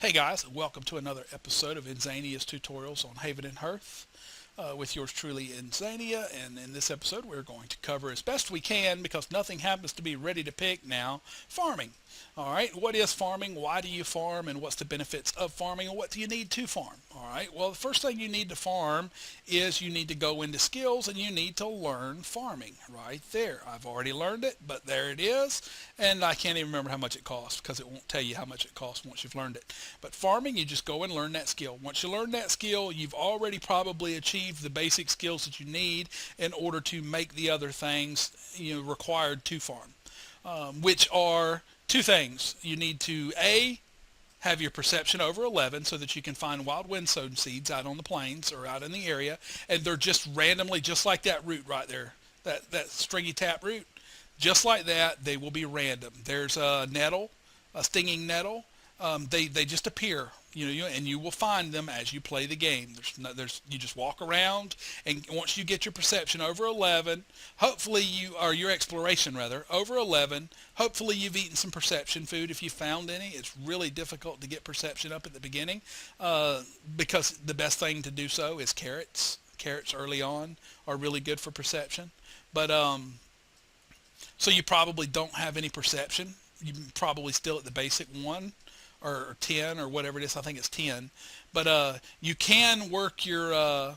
Hey guys, welcome to another episode of Inzainia's tutorials on Haven and Hearth with yours truly Inzainia, and in this episode we're going to cover as best we can, because nothing happens to be ready to pick now, farming. Alright, what is farming, why do you farm, and what's the benefits of farming, and what do you need to farm? Alright, well the first thing you need to farm is you need to go into skills and you need to learn farming right there. I've already learned it, but there it is, and I can't even remember how much it costs because it won't tell you how much it costs once you've learned it. But farming, you just go and learn that skill. Once you learn that skill, you've already probably achieved the basic skills that you need in order to make the other things required to farm, which are two things. You need to have your perception over 11 so that you can find wild wind sown seeds out on the plains or out in the area, and they're just randomly, just like that root right there, that stringy tap root, just like that. They will be random. There's a nettle, a stinging nettle. They just appear, and you will find them as you play the game. You just walk around, and once you get your perception over 11, hopefully or your exploration rather, over 11, hopefully you've eaten some perception food if you found any. It's really difficult to get perception up at the beginning, because the best thing to do so is carrots. Carrots early on are really good for perception, but so you probably don't have any perception. You're probably still at the basic 1 or 10 or whatever it is. I think it's 10. But you can work your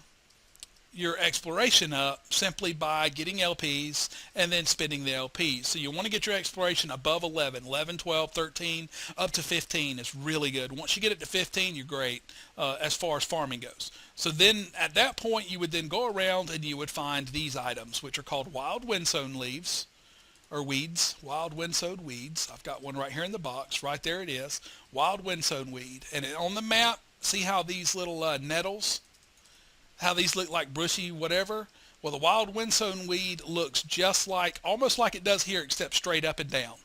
exploration up simply by getting LPs and then spending the LPs. So you want to get your exploration above 11, 11, 12, 13, up to 15 is really good. Once you get it to 15, you're great as far as farming goes. So then at that point, you would then go around and you would find these items, which are called wild windsown leaves, or weeds, wild windsown weeds. I've got one right here in the box. Right there it is, wild windsown weed. And on the map, see how these little nettles, how these look like bushy whatever? Well, the wild windsown weed looks just like, almost like it does here, except straight up and down.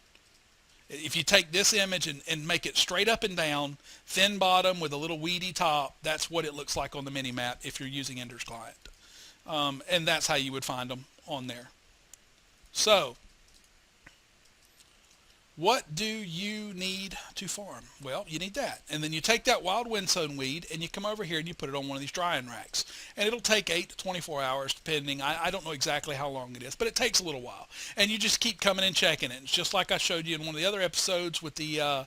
If you take this image and make it straight up and down, thin bottom with a little weedy top, that's what it looks like on the mini map if you're using Ender's Client. And that's how you would find them on there. So what do you need to farm? Well, you need that. And then you take that wild windsown weed and you come over here and you put it on one of these drying racks. And it'll take 8 to 24 hours depending. I don't know exactly how long it is, but it takes a little while. And you just keep coming and checking it. It's just like I showed you in one of the other episodes with the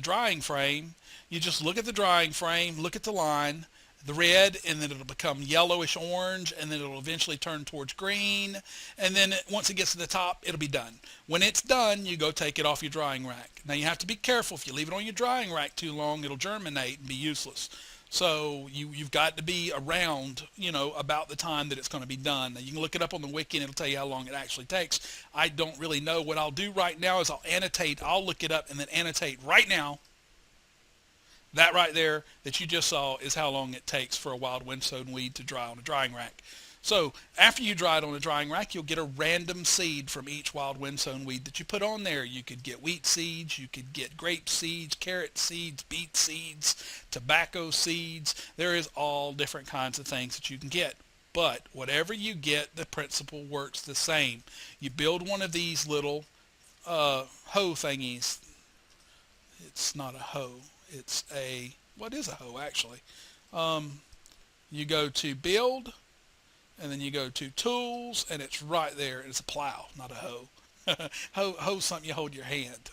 drying frame. You just look at the drying frame, look at the line, the red, and then it'll become yellowish orange, and then it'll eventually turn towards green, and then once it gets to the top, it'll be done. When it's done, you go take it off your drying rack. Now you have to be careful. If you leave it on your drying rack too long, it'll germinate and be useless. So you've got to be around, about the time that it's going to be done. Now you can look it up on the wiki and it'll tell you how long it actually takes. I don't really know. What I'll do right now is I'll look it up and then annotate right now. That right there that you just saw is how long it takes for a wild windsown weed to dry on a drying rack. So after you dry it on a drying rack, you'll get a random seed from each wild windsown weed that you put on there. You could get wheat seeds, you could get grape seeds, carrot seeds, beet seeds, tobacco seeds. There is all different kinds of things that you can get. But whatever you get, the principle works the same. You build one of these little hoe thingies. It's not a hoe. It's what is a hoe actually? You go to build, and then you go to tools, and it's right there. It's a plow, not a hoe. Hoe's something you hold your hand,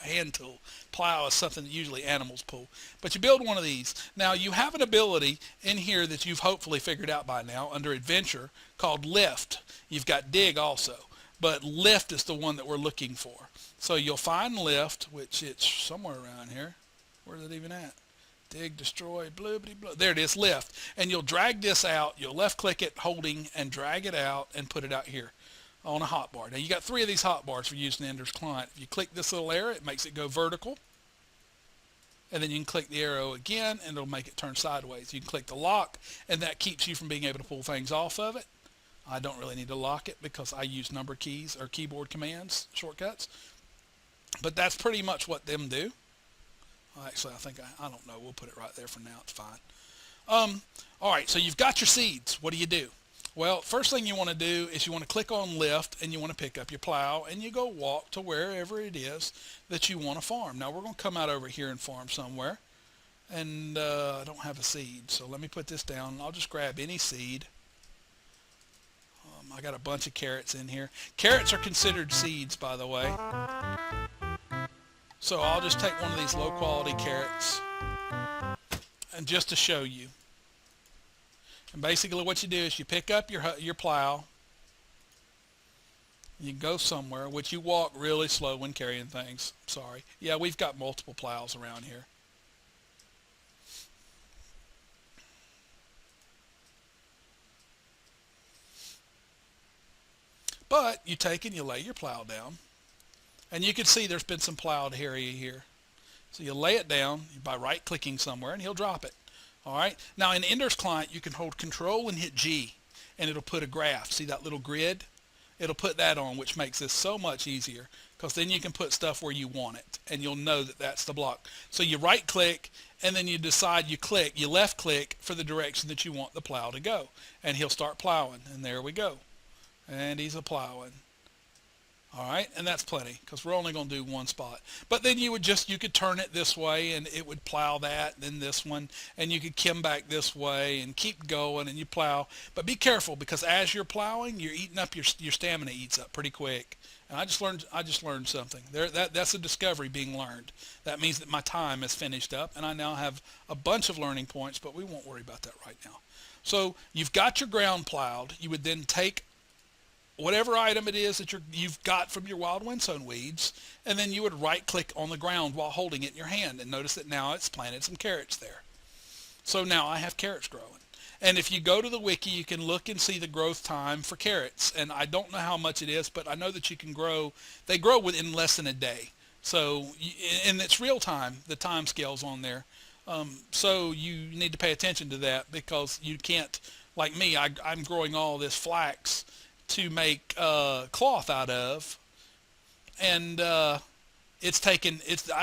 hand tool. Plow is something that usually animals pull. But you build one of these. Now you have an ability in here that you've hopefully figured out by now under adventure called lift. You've got dig also, but lift is the one that we're looking for. So you'll find lift, which it's somewhere around here. Where's it even at? Dig, destroy, bloobity blue. There it is, lift. And you'll drag this out. You'll left click it, holding, and drag it out and put it out here on a hotbar. Now you got 3 of these hotbars for using Ender's Client. If you click this little arrow, it makes it go vertical. And then you can click the arrow again and it'll make it turn sideways. You can click the lock and that keeps you from being able to pull things off of it. I don't really need to lock it because I use number keys or keyboard commands, shortcuts. But that's pretty much what them do. Actually, I think, I don't know. We'll put it right there for now. It's fine. All right, so you've got your seeds. What do? Well, first thing you want to do is you want to click on lift and you want to pick up your plow and you go walk to wherever it is that you want to farm. Now we're going to come out over here and farm somewhere, and I don't have a seed, so let me put this down. I'll just grab any seed. I got a bunch of carrots in here. Carrots are considered seeds, by the way. So I'll just take one of these low quality carrots, and just to show you. And basically what you do is you pick up your plow, you go somewhere, which you walk really slow when carrying things. Sorry. Yeah, we've got multiple plows around here. But you take and you lay your plow down, and you can see there's been some plowed area here. So you lay it down by right clicking somewhere and he'll drop it. All right. Now in Ender's Client, you can hold Control and hit G, and it'll put a graph. See that little grid? It'll put that on, which makes this so much easier, because then you can put stuff where you want it, and you'll know that that's the block. So you right click, and then you decide you left click for the direction that you want the plow to go, and he'll start plowing. And there we go. And he's a plowing. All right, and that's plenty, because we're only going to do one spot. But then you could turn it this way and it would plow that, then this one, and you could come back this way and keep going, and you plow. But be careful, because as you're plowing, you're eating up your stamina eats up pretty quick. And I just learned something. That's a discovery being learned. That means that my time is finished up, and I now have a bunch of learning points, but we won't worry about that right now. So you've got your ground plowed. You would then take whatever item it is that you've got from your wild windsown weeds, and then you would right click on the ground while holding it in your hand, and notice that now it's planted some carrots there. So now I have carrots growing. And if you go to the wiki, you can look and see the growth time for carrots, and I don't know how much it is, but I know that you can grow. They grow within less than a day. So and it's real time, the time scale's on there. So you need to pay attention to that, because you can't, like me, I'm growing all this flax to make cloth out of, and I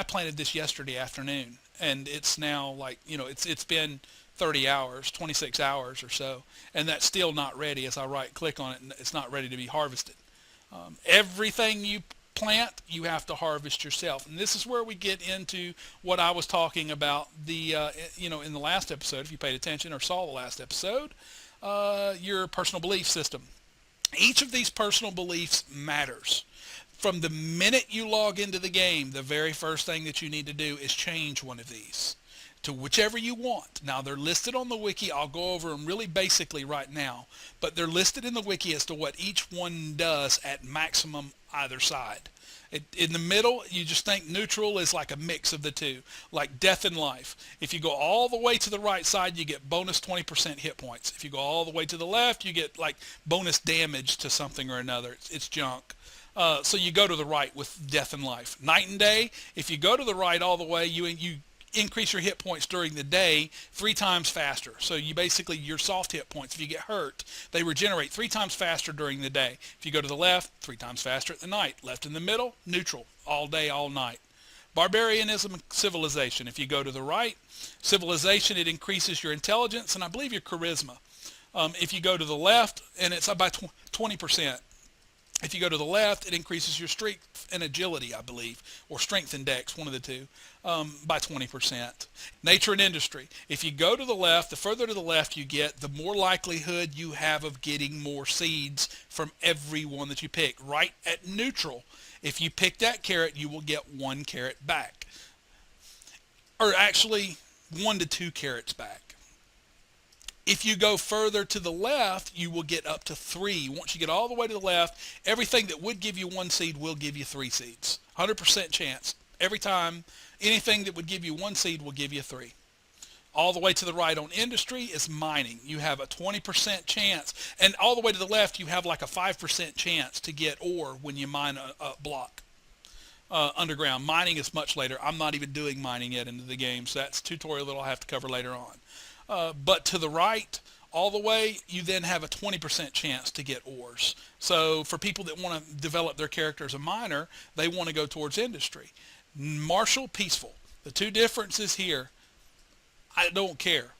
planted this yesterday afternoon, and it's now, like, it's been 30 hours, 26 hours or so, and that's still not ready. As I right click on it, and it's not ready to be harvested. Everything you plant, you have to harvest yourself, and this is where we get into what I was talking about in the last episode. If you paid attention or saw the last episode, your personal belief system. Each of these personal beliefs matters. From the minute you log into the game, the very first thing that you need to do is change one of these to whichever you want. Now, they're listed on the wiki. I'll go over them really basically right now, but they're listed in the wiki as to what each one does at maximum either side. In the middle, you just think neutral is like a mix of the two, like death and life. If you go all the way to the right side, you get bonus 20% hit points. If you go all the way to the left, you get like bonus damage to something or another. It's junk. So you go to the right with death and life. Night and day, if you go to the right all the way, you increase your hit points during the day 3 times faster. So you basically, your soft hit points, if you get hurt, they regenerate 3 times faster during the day. If you go to the left, 3 times faster at the night. Left in the middle, neutral, all day, all night. Barbarianism and civilization. If you go to the right, civilization, it increases your intelligence and I believe your charisma. If you go to the left, and it's up by 20%. If you go to the left, it increases your strength and agility, I believe, or strength and dex, one of the two, by 20%. Nature and industry. If you go to the left, the further to the left you get, the more likelihood you have of getting more seeds from every one that you pick. Right at neutral, if you pick that carrot, you will get 1 carrot back. Or actually, 1 to 2 carrots back. If you go further to the left, you will get up to 3. Once you get all the way to the left, everything that would give you 1 seed will give you 3 seeds. 100% chance. Every time, anything that would give you 1 seed will give you 3. All the way to the right on industry is mining. You have a 20% chance. And all the way to the left, you have like a 5% chance to get ore when you mine a block. Underground. Mining is much later. I'm not even doing mining yet into the game, so that's a tutorial that I'll have to cover later on. But to the right, all the way, you then have a 20% chance to get ores. So for people that want to develop their character as a miner, they want to go towards industry. Martial, peaceful. The two differences here, I don't care.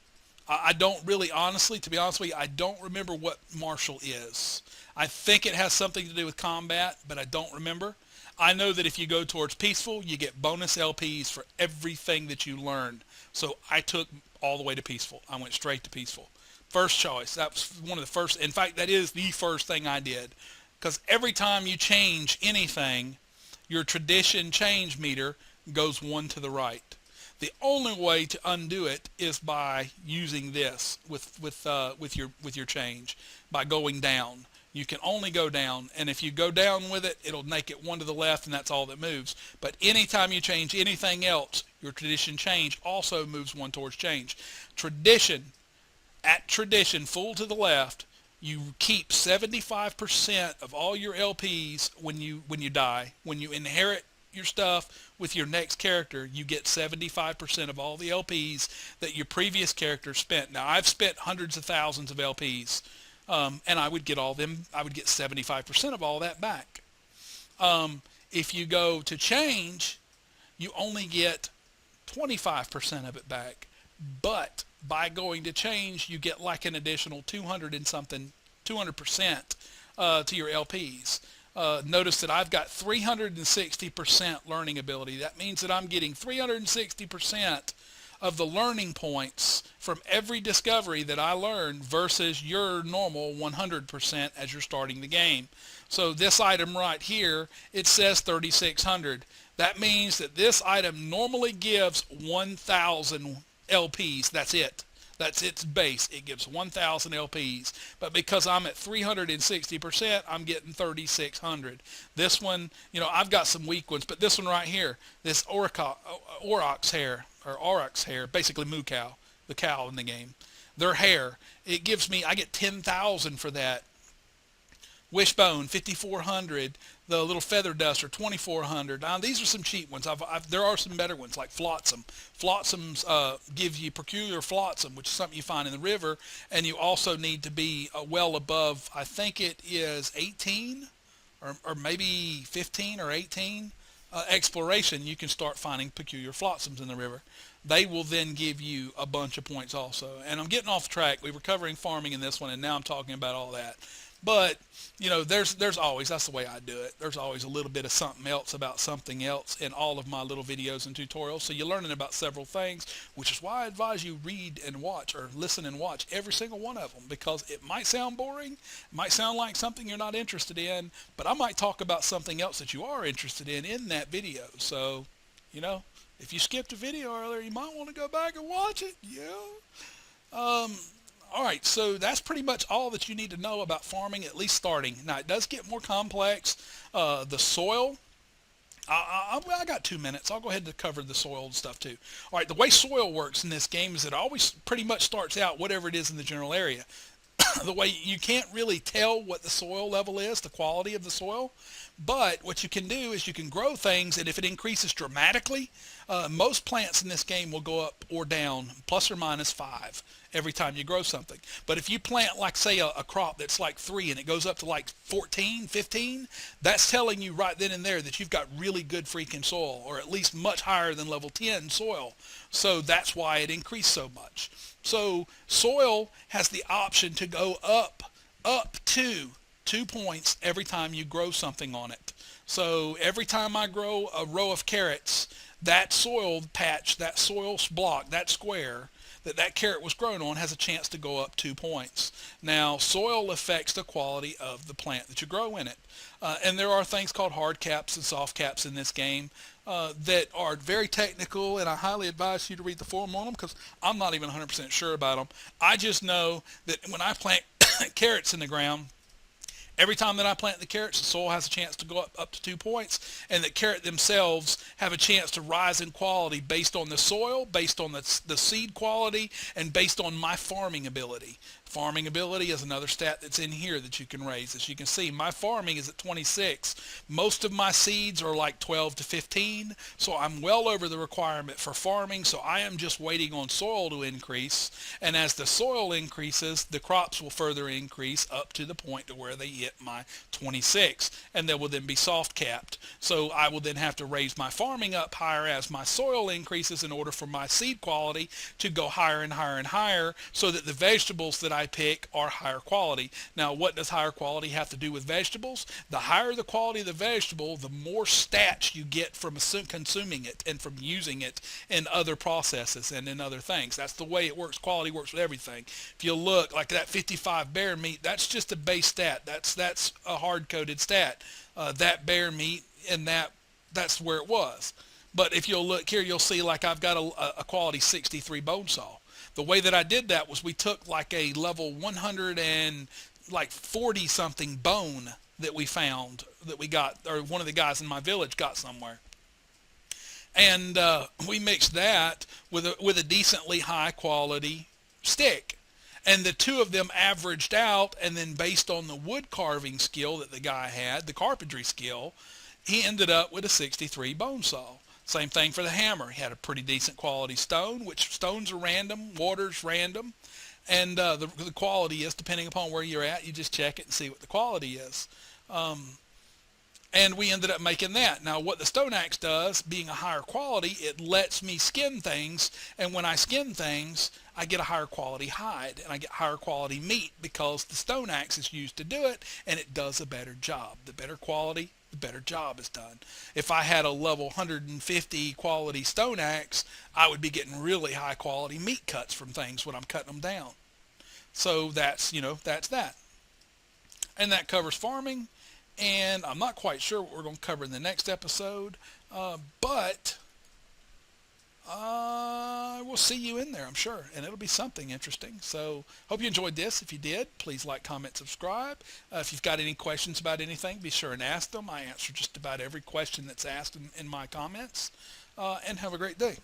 I don't really, honestly, to be honest with you, I don't remember what martial is. I think it has something to do with combat, but I don't remember. I know that if you go towards peaceful, you get bonus LPs for everything that you learn. So I took all the way to peaceful. I went straight to peaceful. First choice. That was one of the first. In fact, that is the first thing I did. Because every time you change anything, your tradition change meter goes one to the right. The only way to undo it is by using this with your change, by going down. You can only go down, and if you go down with it, it'll make it one to the left, and that's all that moves. But anytime you change anything else, your tradition change also moves one towards change. Tradition, full to the left, you keep 75% of all your LPs when you die. When you inherit your stuff with your next character, you get 75% of all the LPs that your previous character spent. Now, I've spent hundreds of thousands of LPs, and I would get 75% of all that back. If you go to change, you only get 25% of it back. But by going to change, you get like an additional 200% to your LPs. Notice that I've got 360% learning ability. That means that I'm getting 360% of the learning points from every discovery that I learn versus your normal 100% as you're starting the game. So this item right here, it says 3,600. That means that this item normally gives 1,000 LPs. That's it. That's its base. It gives 1,000 LPs. But because I'm at 360%, I'm getting 3,600. This one, I've got some weak ones, but this one right here, this aurochs hair, basically moo cow, the cow in the game, their hair, I get 10,000 for that. Wishbone, 5,400. The little feather duster, 2,400. Now, these are some cheap ones. There are some better ones, like flotsam. Flotsams give you peculiar flotsam, which is something you find in the river, and you also need to be well above, I think it is 18, or maybe 15 or 18 exploration. You can start finding peculiar flotsams in the river. They will then give you a bunch of points also. And I'm getting off track. We were covering farming in this one, and now I'm talking about all that. But, there's always, that's the way I do it. There's always a little bit of something else about something else in all of my little videos and tutorials. So you're learning about several things, which is why I advise you read and watch, or listen and watch every single one of them, because it might sound boring, it might sound like something you're not interested in, but I might talk about something else that you are interested in that video. So, if you skipped a video earlier, you might want to go back and watch it. All right, so that's pretty much all that you need to know about farming, at least starting. Now, it does get more complex. The soil, I got 2 minutes. I'll go ahead and cover the soil stuff too. All right, the way soil works in this game is it always pretty much starts out whatever it is in the general area. The way you can't really tell what the soil level is, the quality of the soil, but what you can do is you can grow things, and if it increases dramatically, most plants in this game will go up or down plus or minus 5 every time you grow something. But if you plant, like, say, a crop that's like 3 and it goes up to like 14, 15, that's telling you right then and there that you've got really good freaking soil, or at least much higher than level 10 soil. So that's why it increased so much. So soil has the option to go up to 2 points every time you grow something on it. So every time I grow a row of carrots, that soil patch, that soil block, that square that carrot was grown on has a chance to go up 2 points. Now, soil affects the quality of the plant that you grow in it. And there are things called hard caps and soft caps in this game that are very technical, and I highly advise you to read the forum on them, because I'm not even 100% sure about them. I just know that when I plant carrots in the ground, every time that I plant the carrots, the soil has a chance to go up to 2 points, and the carrot themselves have a chance to rise in quality based on the soil, based on the seed quality, and based on my farming ability. Farming ability is another stat that's in here that you can raise. As you can see, my farming is at 26. Most of my seeds are like 12 to 15, so I'm well over the requirement for farming, so I am just waiting on soil to increase, and as the soil increases, the crops will further increase up to the point to where they hit my 26, and they will then be soft capped. So I will then have to raise my farming up higher as my soil increases in order for my seed quality to go higher and higher and higher, so that the vegetables that I pick are higher quality. Now, what does higher quality have to do with vegetables? The higher the quality of the vegetable, the more stats you get from consuming it and from using it in other processes and in other things. That's the way it works. Quality works with everything. If you look like that 55 bear meat, that's just a base stat. That's a hard-coded stat. That bear meat, and that's where it was. But if you'll look here, you'll see like I've got a quality 63 bone saw. The way that I did that was we took like a level 140 something bone that we found, that we got, or one of the guys in my village got somewhere, and we mixed that with a decently high quality stick, and the two of them averaged out, and then based on the wood carving skill that the guy had, the carpentry skill, he ended up with a 63 bone saw. Same thing for the hammer. He had a pretty decent quality stone, which stones are random, water's random, and the quality is, depending upon where you're at, you just check it and see what the quality is. And we ended up making that. Now, what the stone axe does, being a higher quality, it lets me skin things, and when I skin things, I get a higher quality hide, and I get higher quality meat, because the stone axe is used to do it, and it does a better job. The better quality, the better job is done. If I had a level 150 quality stone axe, I would be getting really high quality meat cuts from things when I'm cutting them down. So that's that. And that covers farming. And I'm not quite sure what we're going to cover in the next episode, but we'll see you in there, I'm sure, and it'll be something interesting. So hope you enjoyed this. If you did, please like, comment, subscribe. If you've got any questions about anything, be sure and ask them. I answer just about every question that's asked in my comments, and have a great day.